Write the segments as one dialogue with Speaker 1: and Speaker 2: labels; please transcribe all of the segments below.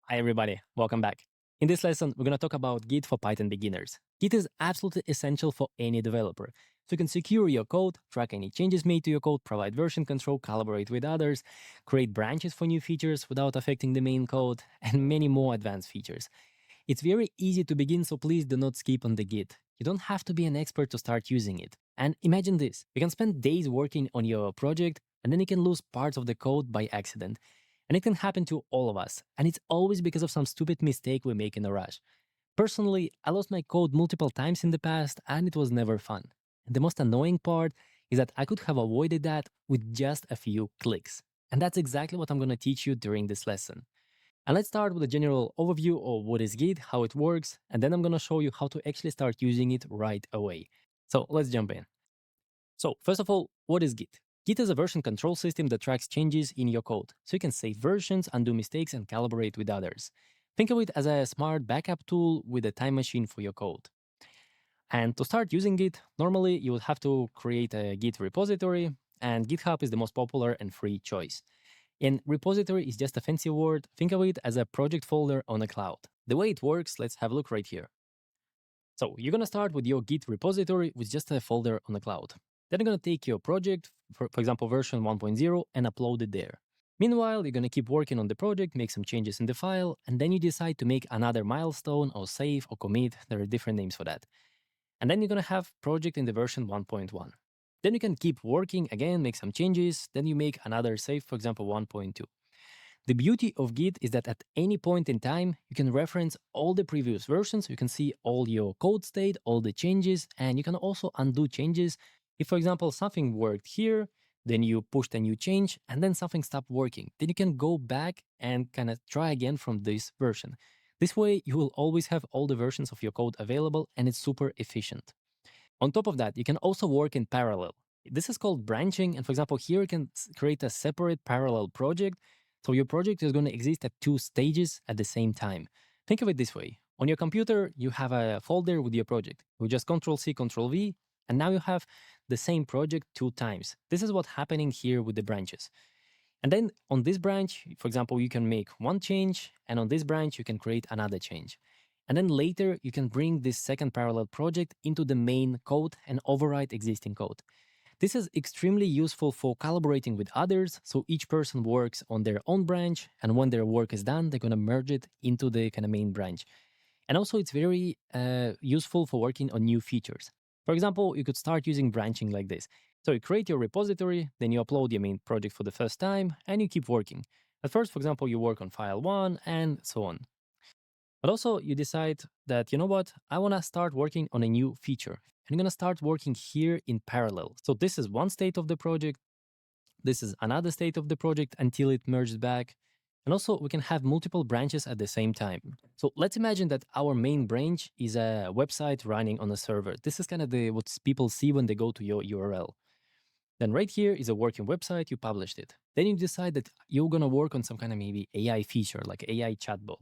Speaker 1: Hi everybody, welcome back. In this lesson, we're going to talk about Git for Python beginners. Git is absolutely essential for any developer. So you can secure your code, track any changes made to your code, provide version control, collaborate with others, create branches for new features without affecting the main code, and many more advanced features. It's very easy to begin, so please do not skip on the Git. You don't have to be an expert to start using it. And imagine this, you can spend days working on your project, and then you can lose parts of the code by accident. And it can happen to all of us. And it's always because of some stupid mistake we make in a rush. Personally, I lost my code multiple times in the past and it was never fun. And the most annoying part is that I could have avoided that with just a few clicks. And that's exactly what I'm going to teach you during this lesson. And let's start with a general overview of what is Git, how it works, and then I'm going to show you how to actually start using it right away. So let's jump in. So first of all, what is Git? Git is a version control system that tracks changes in your code, so you can save versions, undo mistakes, and collaborate with others. Think of it as a smart backup tool with a time machine for your code. And to start using Git, normally you would have to create a Git repository, and GitHub is the most popular and free choice. And repository is just a fancy word. Think of it as a project folder on a cloud. The way it works, let's have a look right here. So you're going to start with your Git repository with just a folder on the cloud. Then you're going to take your project, for example, version 1.0, and upload it there. Meanwhile, you're going to keep working on the project, make some changes in the file, and then you decide to make another milestone or save or commit. There are different names for that. And then you're going to have project in the version 1.1. Then you can keep working again, make some changes. Then you make another save, for example, 1.2. The beauty of Git is that at any point in time, you can reference all the previous versions. You can see all your code state, all the changes, and you can also undo changes. If, for example, something worked here, then you pushed a new change, and then something stopped working. Then you can go back and kind of try again from this version. This way, you will always have all the versions of your code available, and it's super efficient. On top of that, you can also work in parallel. This is called branching. And for example, here you can create a separate parallel project. So your project is going to exist at two stages at the same time. Think of it this way. On your computer, you have a folder with your project. You just Control C, Control V, and now you have the same project two times. This is what's happening here with the branches. And then on this branch, for example, you can make one change, and on this branch, you can create another change. And then later, you can bring this second parallel project into the main code and overwrite existing code. This is extremely useful for collaborating with others, so each person works on their own branch, and when their work is done, they're going to merge it into the kind of main branch. And also, it's very useful for working on new features. For example, you could start using branching like this. So you create your repository, then you upload your main project for the first time, and you keep working. At first, for example, you work on file 1 and so on. But also you decide that, you know what, I want to start working on a new feature. And I'm going to start working here in parallel. So this is one state of the project. This is another state of the project until it merges back. And also we can have multiple branches at the same time. So let's imagine that our main branch is a website running on a server. This is kind of what people see when they go to your URL. Then right here is a working website, you published it. Then you decide that you're going to work on some kind of maybe AI feature like AI chatbot.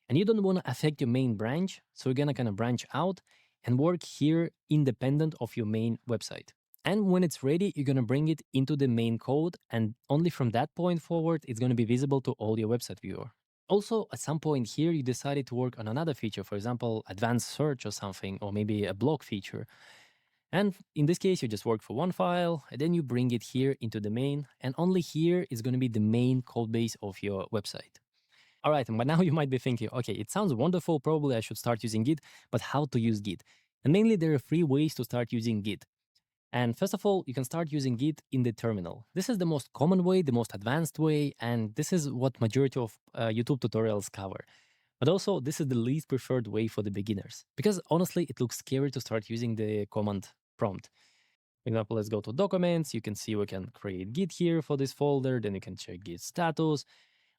Speaker 1: And you don't want to affect your main branch, so you're going to kind of branch out and work here independent of your main website. And when it's ready, you're going to bring it into the main code, and only from that point forward, it's going to be visible to all your website viewer. Also, at some point here, you decided to work on another feature, for example, advanced search or something, or maybe a blog feature. And in this case, you just work for one file, and then you bring it here into the main, and only here is going to be the main code base of your website. All right, but now you might be thinking, okay, it sounds wonderful, probably I should start using Git, but how to use Git? And mainly there are three ways to start using Git. And first of all, you can start using Git in the terminal. This is the most common way, the most advanced way, and this is what majority of YouTube tutorials cover. But also, this is the least preferred way for the beginners, because honestly, it looks scary to start using the command prompt. For example, let's go to documents. You can see we can create Git here for this folder. Then you can check Git status.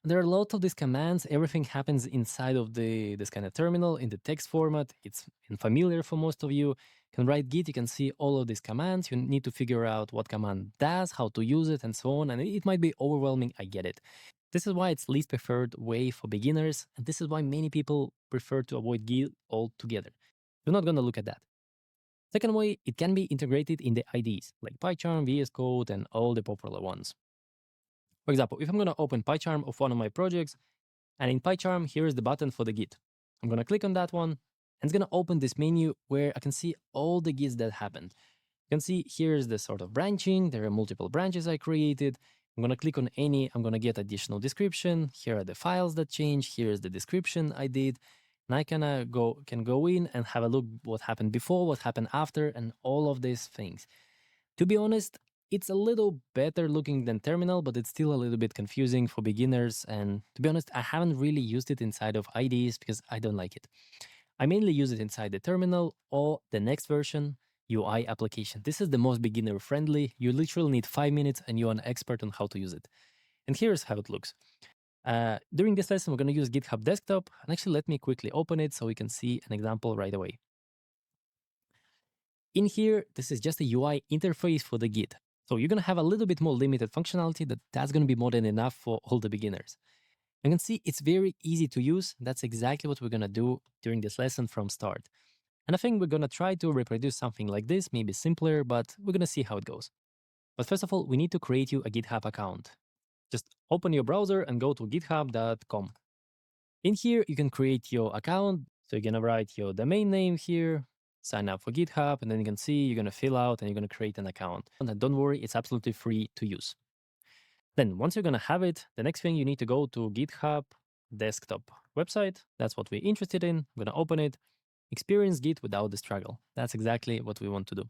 Speaker 1: There are a lot of these commands. Everything happens inside of this kind of terminal in the text format. It's unfamiliar for most of you. You can write Git, you can see all of these commands. You need to figure out what command does, how to use it, and so on. And it might be overwhelming, I get it. This is why it's least preferred way for beginners, and this is why many people prefer to avoid Git altogether. We're not going to look at that. Second way, it can be integrated in the IDEs, like PyCharm, VS Code, and all the popular ones. For example, if I'm going to open PyCharm of one of my projects, And in PyCharm, here is the button for the Git. I'm going to click on that one, and it's going to open this menu where I can see all the Gits that happened. You can see here's the sort of branching. There are multiple branches I created. I'm going to click on any. I'm going to get additional description. Here are the files that change. Here's the description I did. And I can go in and have a look what happened before, what happened after, and all of these things. To be honest, it's a little better looking than Terminal, but it's still a little bit confusing for beginners. And to be honest, I haven't really used it inside of IDEs because I don't like it. I mainly use it inside the Terminal or the next version, UI application. This is the most beginner friendly. You literally need 5 minutes and you're an expert on how to use it. And here's how it looks. During this lesson, we're going to use GitHub Desktop. And actually, let me quickly open it so we can see an example right away. In here, this is just a UI interface for the Git. So you're going to have a little bit more limited functionality, that's going to be more than enough for all the beginners. You can see it's very easy to use. That's exactly what we're going to do during this lesson from start. And I think we're going to try to reproduce something like this, maybe simpler, but we're going to see how it goes. But first of all, we need to create you a GitHub account. Just open your browser and go to github.com. In here, you can create your account. So you're going to write your domain name here, sign up for GitHub, and then you can see you're going to fill out and you're going to create an account. And don't worry, it's absolutely free to use. Then once you're going to have it, the next thing you need to go to GitHub desktop website. That's what we're interested in. I'm going to open it. Experience Git without the struggle. That's exactly what we want to do.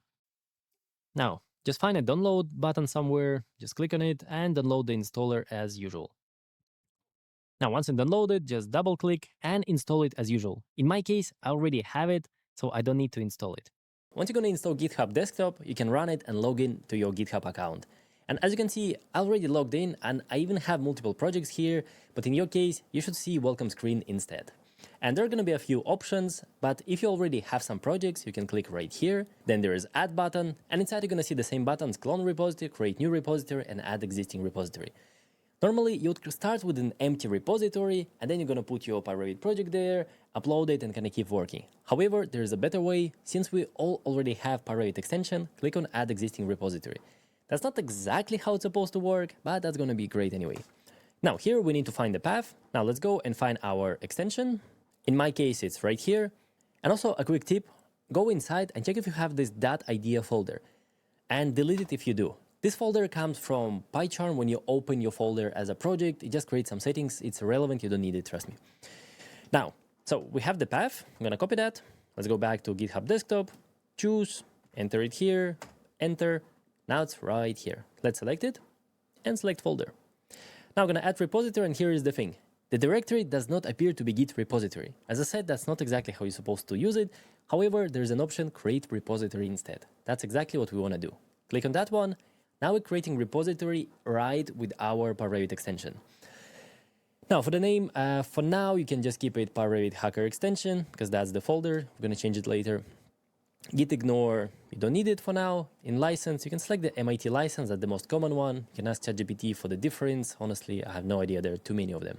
Speaker 1: Now, just find a download button somewhere, just click on it and download the installer as usual. Now, once it's downloaded, just double click and install it as usual. In my case, I already have it, so I don't need to install it. Once you're going to install GitHub Desktop, you can run it and log in to your GitHub account. And as you can see, I already logged in and I even have multiple projects here, but in your case, you should see welcome screen instead. And there are going to be a few options, but if you already have some projects, you can click right here. Then there is add button, and inside you're going to see the same buttons: clone repository, create new repository, and add existing repository. Normally, you'd start with an empty repository, and then you're going to put your pyRevit project there, upload it, and kind of keep working. However, there is a better way. Since we all already have pyRevit extension, click on add existing repository. That's not exactly how it's supposed to work, but that's going to be great anyway. Now here we need to find the path. Now let's go and find our extension. In my case, it's right here. And also a quick tip, go inside and check if you have this .idea folder and delete it if you do. This folder comes from PyCharm. When you open your folder as a project, it just creates some settings. It's irrelevant. You don't need it, trust me. Now, so we have the path. I'm going to copy that. Let's go back to GitHub Desktop, choose, enter it here, enter. Now it's right here. Let's select it and select folder. Now I'm going to add repository, and here is the thing. The directory does not appear to be Git repository. As I said, that's not exactly how you're supposed to use it. However, there's an option, create repository instead. That's exactly what we want to do. Click on that one. Now we're creating repository right with our pyRevit extension. Now for the name, for now, you can just keep it pyRevit hacker extension because that's the folder. We're going to change it later. Git ignore, you don't need it for now. In license, you can select the MIT license, that's the most common one. You can ask ChatGPT for the difference. Honestly, I have no idea, there are too many of them.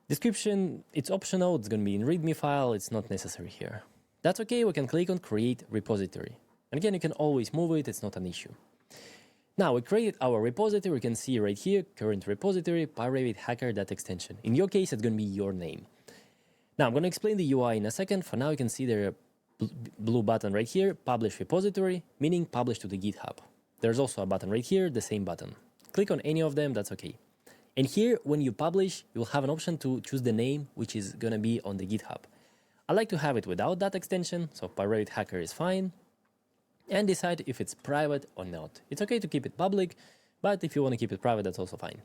Speaker 1: Description, it's optional, it's going to be in README file, it's not necessary here. That's okay, we can click on create repository. And again, you can always move it, it's not an issue. Now we created our repository, we can see right here, current repository, pyRevit hacker.extension. In your case, it's going to be your name. Now I'm going to explain the UI in a second. For now, you can see there are blue button right here, publish repository, meaning publish to the GitHub. There's also a button right here, the same button. Click on any of them, that's okay. And here, when you publish, you will have an option to choose the name, which is going to be on the GitHub. I like to have it without that extension, so pyRevit hacker is fine. And decide if it's private or not. It's okay to keep it public, but if you want to keep it private, that's also fine.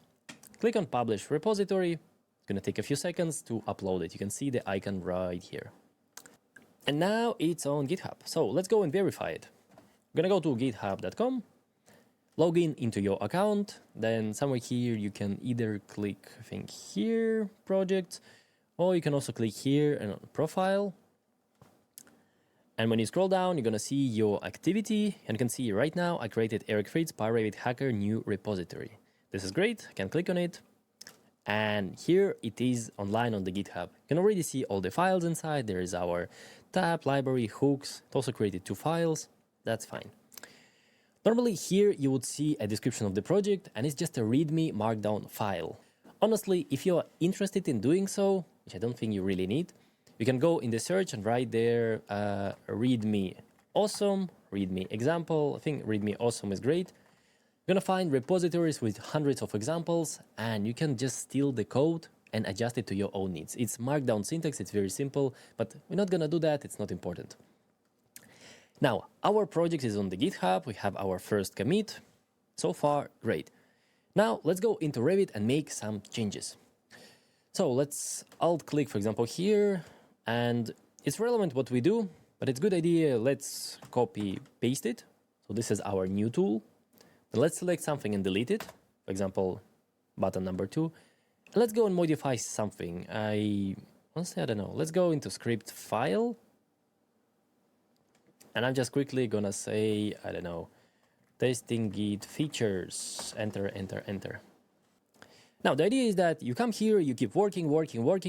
Speaker 1: Click on publish repository. It's going to take a few seconds to upload it. You can see the icon right here. And now it's on GitHub. So let's go and verify it. I'm going to go to github.com, log in into your account. Then somewhere here, you can either click, I think here, projects, or you can also click here and profile. And when you scroll down, you're going to see your activity. And you can see right now, I created Eric Fritz pyRevit hacker new repository. This is great. I can click on it. And here it is online on the GitHub. You can already see all the files inside. There is our tab, library, hooks. It also created 2 files. That's fine. Normally here you would see a description of the project, and it's just a README markdown file. Honestly, if you're interested in doing so, which I don't think you really need, you can go in the search and write there readme awesome, readme example. I think readme awesome is great. You're gonna find repositories with hundreds of examples, and you can just steal the code and adjust it to your own needs. It's markdown syntax, it's very simple, but we're not gonna do that, it's not important. Now, our project is on the GitHub, we have our first commit. So far, great. Now, let's go into Revit and make some changes. So let's alt-click, for example, here, and it's relevant what we do, but it's a good idea, let's copy-paste it. So this is our new tool. Then let's select something and delete it. For example, button number 2. And let's go and modify something. Honestly, I don't know. Let's go into script file. And I'm just quickly gonna say, I don't know, testing Git features, enter, enter, enter. Now, the idea is that you come here, you keep working,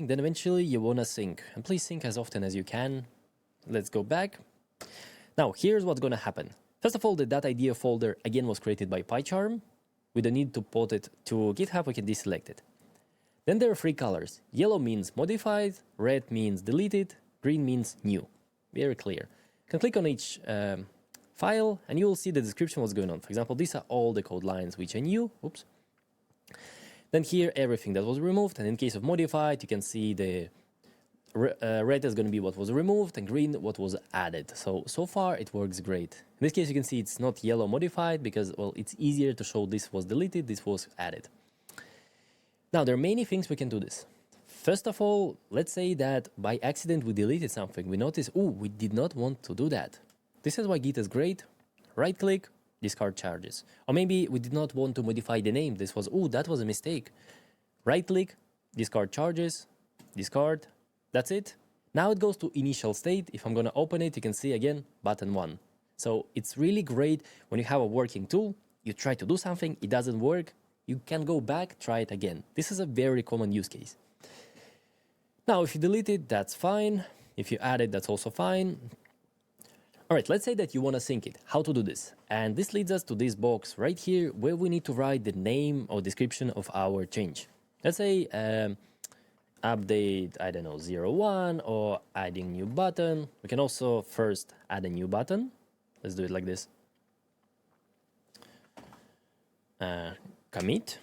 Speaker 1: then eventually you wanna sync. And please sync as often as you can. Let's go back. Now, here's what's gonna happen. First of all, the .idea folder again was created by PyCharm. We don't need to put it to GitHub, we can deselect it. Then there are 3 colors. Yellow means modified, red means deleted, green means new. Very clear. You can click on each file and you will see the description what's going on. For example, these are all the code lines which are new. Oops. Then here, everything that was removed. And in case of modified, you can see the red is going to be what was removed and green what was added. So far it works great. In this case, you can see it's not yellow modified because, well, it's easier to show this was deleted, this was added. Now, there are many things we can do this. First of all, let's say that by accident we deleted something. We notice, we did not want to do that. This is why Git is great. Right click, discard charges. Or maybe we did not want to modify the name. This was, that was a mistake. Right click, discard charges, discard. That's it. Now it goes to initial state. If I'm going to open it, you can see again, button 1. So it's really great when you have a working tool, you try to do something, it doesn't work, you can go back, try it again. This is a very common use case. Now, if you delete it, that's fine. If you add it, that's also fine. All right, let's say that you want to sync it. How to do this? And this leads us to this box right here where we need to write the name or description of our change. Let's say update, I don't know, 01 or adding new button. We can also first add a new button. Let's do it like this. Commit.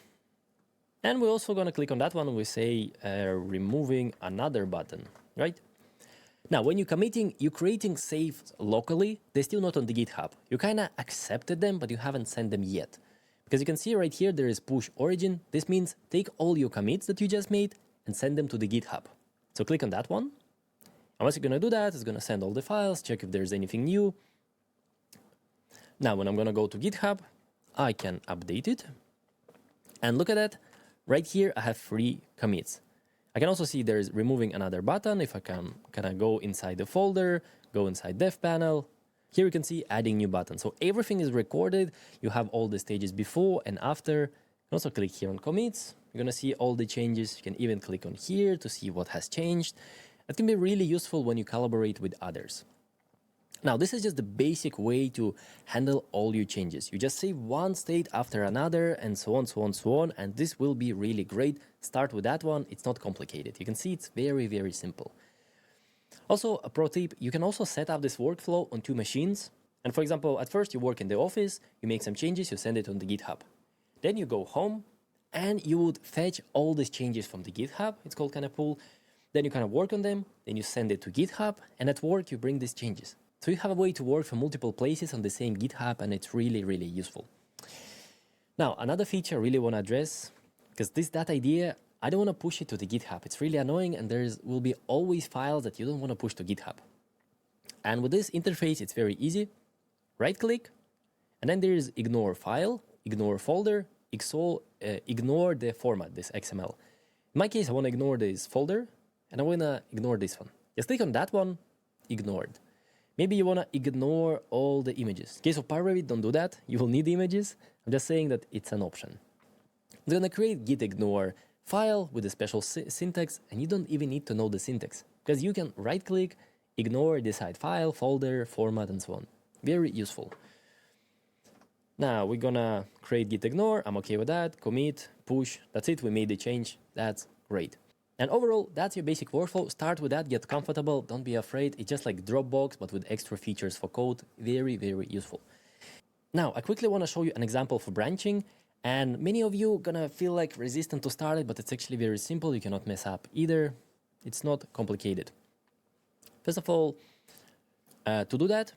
Speaker 1: And we're also going to click on that one. We say removing another button, right? Now, when you're committing, you're creating saves locally. They're still not on the GitHub. You kind of accepted them, but you haven't sent them yet. Because you can see right here, there is push origin. This means take all your commits that you just made and send them to the GitHub. So click on that one. And once you're going to do that, it's going to send all the files, check if there's anything new. Now, when I'm going to go to GitHub, I can update it. And look at that. Right here, I have 3 commits. I can also see there's removing another button. If I can kind of go inside the folder, go inside dev panel. Here you can see adding new button. So everything is recorded. You have all the stages before and after. You can also click here on commits. You're going to see all the changes. You can even click on here to see what has changed. That can be really useful when you collaborate with others. Now, this is just the basic way to handle all your changes. You just save one state after another and so on, so on, so on. And this will be really great. Start with that one. It's not complicated. You can see it's very, very simple. Also, a pro tip, you can also set up this workflow on 2 machines. And for example, at first you work in the office, you make some changes, you send it on the GitHub. Then you go home and you would fetch all these changes from the GitHub. It's called kind of pull. Then you kind of work on them. Then you send it to GitHub. And at work, you bring these changes. So you have a way to work from multiple places on the same GitHub, and it's really, really useful. Now, another feature I really want to address, because that idea, I don't want to push it to the GitHub. It's really annoying, and there will be always files that you don't want to push to GitHub. And with this interface, it's very easy. Right-click, and then there is ignore file, ignore folder, ignore the format, this XML. In my case, I want to ignore this folder, and I want to ignore this one. Just click on that one, ignored. Maybe you want to ignore all the images. In case of pyRevit, don't do that. You will need images. I'm just saying that it's an option. I'm going to create git ignore file with a special syntax, and you don't even need to know the syntax because you can right-click, ignore, decide file, folder, format, and so on. Very useful. Now we're going to create git ignore. I'm okay with that. Commit, push. That's it. We made the change. That's great. And overall, that's your basic workflow. Start with that, get comfortable, don't be afraid. It's just like Dropbox, but with extra features for code. Very, very useful. Now, I quickly want to show you an example for branching. And many of you gonna feel like resistant to start it, but it's actually very simple. You cannot mess up either. It's not complicated. First of all, to do that,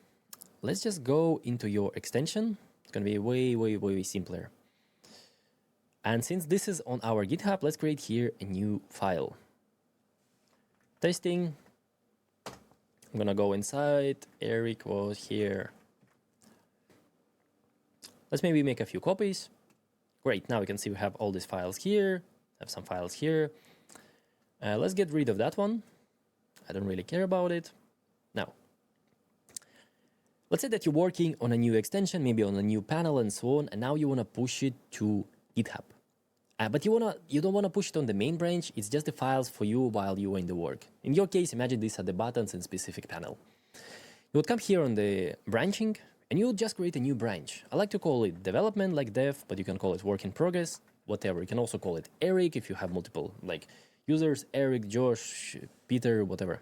Speaker 1: let's just go into your extension. It's gonna be way, way, way simpler. And since this is on our GitHub, let's create here a new file. Testing. I'm gonna go inside. Eric was here. Let's maybe make a few copies. Great, now we can see we have all these files here, have some files here. Let's get rid of that one. I don't really care about it. Now, let's say that you're working on a new extension, maybe on a new panel and so on, and now you want to push it to GitHub. But you don't want to push it on the main branch. It's just the files for you while you're in the work. In your case, imagine these are the buttons in specific panel. You would come here on the branching, and you would just create a new branch. I like to call it development, like dev, but you can call it work in progress, whatever. You can also call it Eric if you have multiple like users, Eric, Josh, Peter, whatever.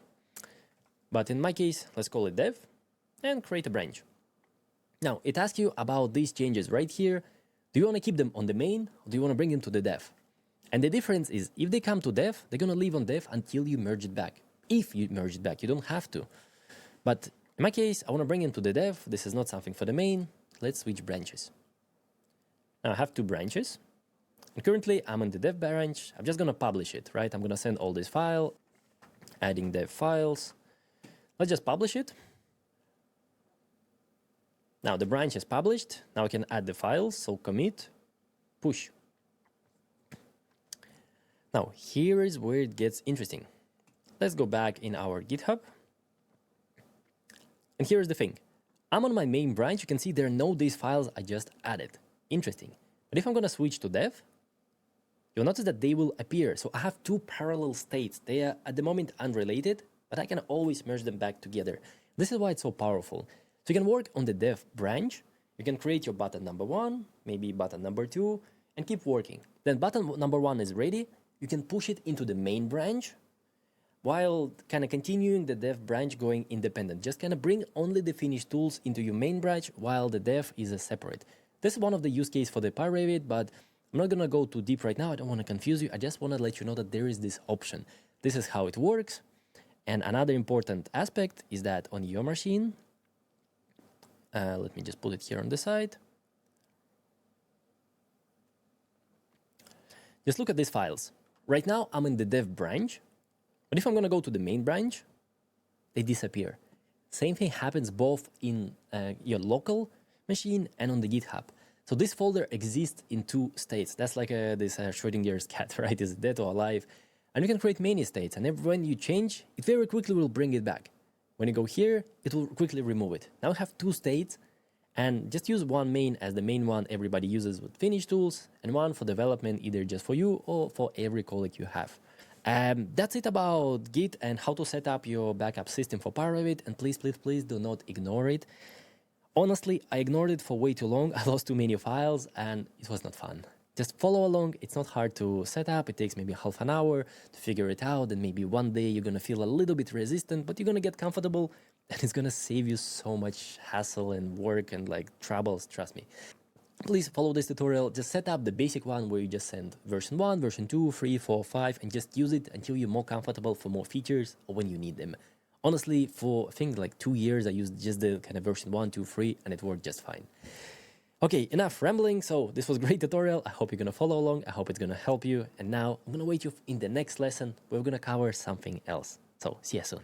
Speaker 1: But in my case, let's call it dev and create a branch. Now, it asks you about these changes right here. Do you want to keep them on the main, or do you want to bring them to the dev? And the difference is, if they come to dev, they're going to live on dev until you merge it back. If you merge it back, you don't have to. But in my case, I want to bring it to the dev. This is not something for the main. Let's switch branches. Now I have two branches. And currently, I'm in the dev branch. I'm just going to publish it, right? I'm going to send all this file, adding dev files. Let's just publish it. Now the branch is published. Now I can add the files. So commit, push. Now here is where it gets interesting. Let's go back in our GitHub. And here's the thing. I'm on my main branch. You can see there are no these files I just added. Interesting. But if I'm going to switch to dev, you'll notice that they will appear. So I have two parallel states. They are at the moment unrelated, but I can always merge them back together. This is why it's so powerful. So you can work on the dev branch. You can create your button number 1, maybe button number 2, and keep working. Then button number 1 is ready. You can push it into the main branch while kind of continuing the dev branch going independent. Just kind of bring only the finished tools into your main branch while the dev is a separate. This is one of the use cases for the pyRevit, but I'm not going to go too deep right now. I don't want to confuse you. I just want to let you know that there is this option. This is how it works. And another important aspect is that on your machine, let me just put it here on the side. Just look at these files. Right now, I'm in the dev branch, but if I'm going to go to the main branch, they disappear. Same thing happens both in your local machine and on the GitHub. So this folder exists in two states. That's like this Schrodinger's cat, right? Is it dead or alive? And you can create many states. And when you change, it very quickly will bring it back. When you go here, it will quickly remove it. Now we have two states, and just use one main as the main one everybody uses with finished tools, and one for development, either just for you or for every colleague you have. That's it about Git and how to set up your backup system for pyRevit. And please, please, please do not ignore it. Honestly, I ignored it for way too long. I lost too many files, and it was not fun. Just follow along. It's not hard to set up. It takes maybe half an hour to figure it out. And maybe one day you're going to feel a little bit resistant, but you're going to get comfortable, and it's going to save you so much hassle and work and like troubles. Trust me. Please follow this tutorial. Just set up the basic one where you just send version 1, version 2, 3, 4, 5, and just use it until you're more comfortable for more features or when you need them. Honestly, for I think like 2 years, I used just the kind of version 1, 2, 3, and it worked just fine. Okay, enough rambling. So this was a great tutorial. I hope you're going to follow along. I hope it's going to help you. And now I'm going to wait you in the next lesson. We're going to cover something else. So see you soon.